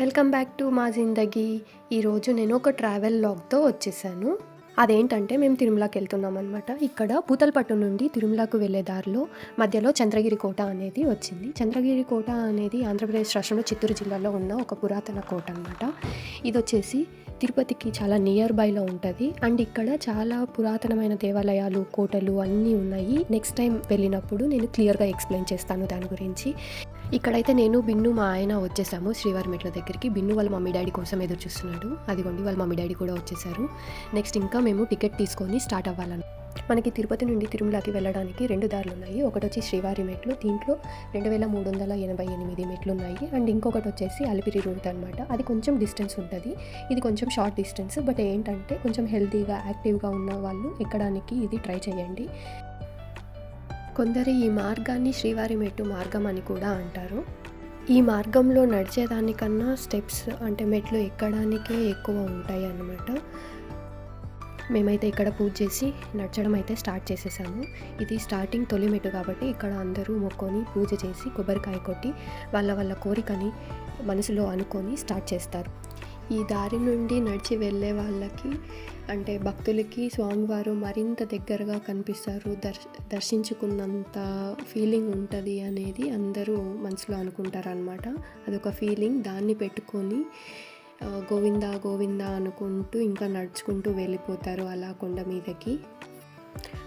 Welcome back to మా జిందగీ. ఈరోజు నేను ఒక ట్రావెల్ లాగ్తో వచ్చేసాను. అదేంటంటే మేము తిరుమలకి వెళ్తున్నాం అనమాట. ఇక్కడ పూతలపట్టు నుండి తిరుమలకు వెళ్ళే దారిలో మధ్యలో చంద్రగిరి కోట అనేది వచ్చింది. చంద్రగిరి కోట అనేది ఆంధ్రప్రదేశ్ రాష్ట్రంలో చిత్తూరు జిల్లాలో ఉన్న ఒక పురాతన కోట అనమాట. ఇది వచ్చేసి తిరుపతికి చాలా నియర్ బైలో ఉంటుంది. అండ్ ఇక్కడ చాలా పురాతనమైన దేవాలయాలు, కోటలు అన్నీ ఉన్నాయి. నెక్స్ట్ టైం వెళ్ళినప్పుడు నేను క్లియర్గా ఎక్స్ప్లెయిన్ చేస్తాను దాని గురించి. ఇక్కడైతే నేను బిన్ను మా ఆయన వచ్చేసాము శ్రీవారి మెట్ల దగ్గరికి. బిన్ను వాళ్ళ మమ్మీ డాడీ కోసం ఎదురు చూస్తున్నాడు. అదిగోండి వాళ్ళ మమ్మీ డాడీ కూడా వచ్చేసారు. నెక్స్ట్ ఇంకా మేము టికెట్ తీసుకొని స్టార్ట్ అవ్వాలని. మనకి తిరుపతి నుండి తిరుమలకి వెళ్ళడానికి 2 దారులు ఉన్నాయి. ఒకటి వచ్చి శ్రీవారి మెట్లు, దీంట్లో 2388 మెట్లు ఉన్నాయి. అండ్ ఇంకొకటి వచ్చేసి అలిపిరి రూట్ అనమాట. అది కొంచెం డిస్టెన్స్ ఉంటుంది. ఇది కొంచెం షార్ట్ డిస్టెన్స్. బట్ ఏంటంటే కొంచెం హెల్తీగా యాక్టివ్గా ఉన్న వాళ్ళు ఎక్కడానికి ఇది ట్రై చేయండి. కొందరు ఈ మార్గాన్ని శ్రీవారి మెట్టు మార్గం అని కూడా అంటారు. ఈ మార్గంలో నడిచేదానికన్నా స్టెప్స్ అంటే మెట్లు ఎక్కడానికే ఎక్కువ ఉంటాయి అన్నమాట. మేమైతే ఇక్కడ పూజ చేసి నడచడం అయితే స్టార్ట్ చేసేసాము. ఇది స్టార్టింగ్ తొలి మెట్టు కాబట్టి ఇక్కడ అందరూ మొక్కొని పూజ చేసి కొబ్బరికాయ కొట్టి వాళ్ళ కోరికని మనసులో అనుకొని స్టార్ట్ చేస్తారు. ఈ దారి నుండి నడిచి వెళ్ళే వాళ్ళకి అంటే భక్తులకి స్వామివారు మరింత దగ్గరగా కనిపిస్తారు, దర్శించుకున్నంత ఫీలింగ్ ఉంటుంది అనేది అందరూ మనసులో అనుకుంటారు అన్నమాట. అదొక ఫీలింగ్. దాన్ని పెట్టుకొని గోవిందా గోవిందా అనుకుంటూ ఇంకా నడుచుకుంటూ వెళ్ళిపోతారు అలా కొండ మీదకి.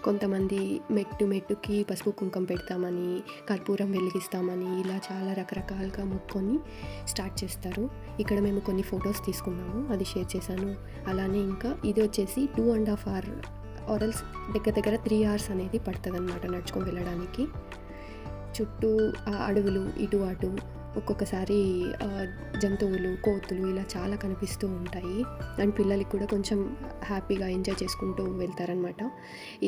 కొంతమంది మెట్టుకి పసుపు కుంకం పెడతామని, కర్పూరం వెలిగిస్తామని ఇలా చాలా రకరకాలుగా మొక్కొని స్టార్ట్ చేస్తారు. ఇక్కడ మేము కొన్ని ఫొటోస్ తీసుకున్నాము, అది షేర్ చేశాను. అలానే ఇంకా ఇది వచ్చేసి 2.5 hours ఆరల్స్ దగ్గర 3 hours అనేది పడుతుంది అన్నమాట నడుచుకొని వెళ్ళడానికి. చుట్టూ అడవులు ఇటు అటు, ఒక్కొక్కసారి జంతువులు, కోతులు ఇలా చాలా కనిపిస్తూ ఉంటాయి. అండ్ పిల్లలకి కూడా కొంచెం హ్యాపీగా ఎంజాయ్ చేసుకుంటూ వెళ్తారనమాట.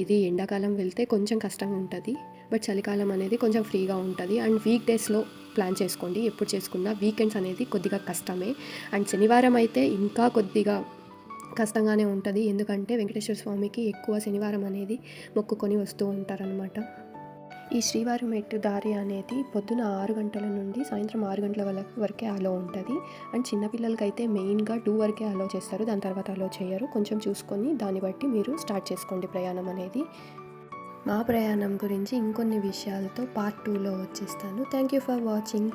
ఇది ఎండాకాలం వెళ్తే కొంచెం కష్టంగా ఉంటుంది, బట్ చలికాలం అనేది కొంచెం ఫ్రీగా ఉంటుంది. అండ్ వీక్ డేస్లో ప్లాన్ చేసుకోండి. ఎప్పుడు చేసుకున్నా వీకెండ్స్ అనేది కొద్దిగా కష్టమే. అండ్ శనివారం అయితే ఇంకా కొద్దిగా కష్టంగానే ఉంటుంది, ఎందుకంటే వెంకటేశ్వర స్వామికి ఎక్కువ శనివారం అనేది మొక్కుకొని వస్తూ ఉంటారనమాట. ఈ శ్రీవారి మెట్టు దారి అనేది పొద్దున 6 గంటల నుండి సాయంత్రం 6 గంటల వరకే అలో ఉంటుంది. అండ్ చిన్నపిల్లలకి అయితే మెయిన్గా 2 వరకే అలో చేస్తారు, దాని తర్వాత అలో చేయరు. కొంచెం చూసుకొని దాన్ని బట్టి మీరు స్టార్ట్ చేసుకోండి ప్రయాణం అనేది. మా ప్రయాణం గురించి ఇంకొన్ని విషయాలతో పార్ట్ 2లో వచ్చేస్తాను. Thank you for watching.